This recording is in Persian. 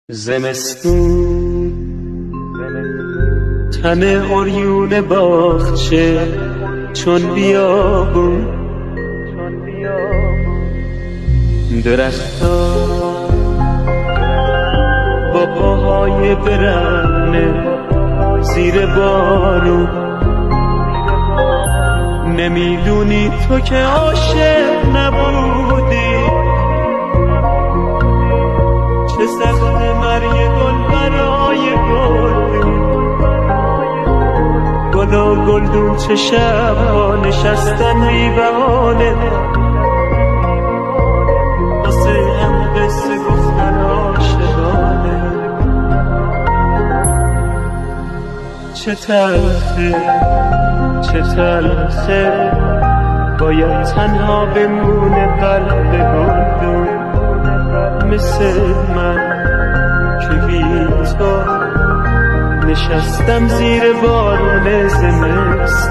زمستون تن عریون باغچه چون بیابون درختا با پاهای برهنه زیر بارون نمیدونی تو که عاشق نبودی چه سخت مرگ گل برای گل و گلدون چه شبها نشستن بی بهانه واسه هم قصه گفتن عاشقانه چه تلخه باید تنها بمونه قلب گلدون مثل من که بی تو نشستم زیر بارون زمستون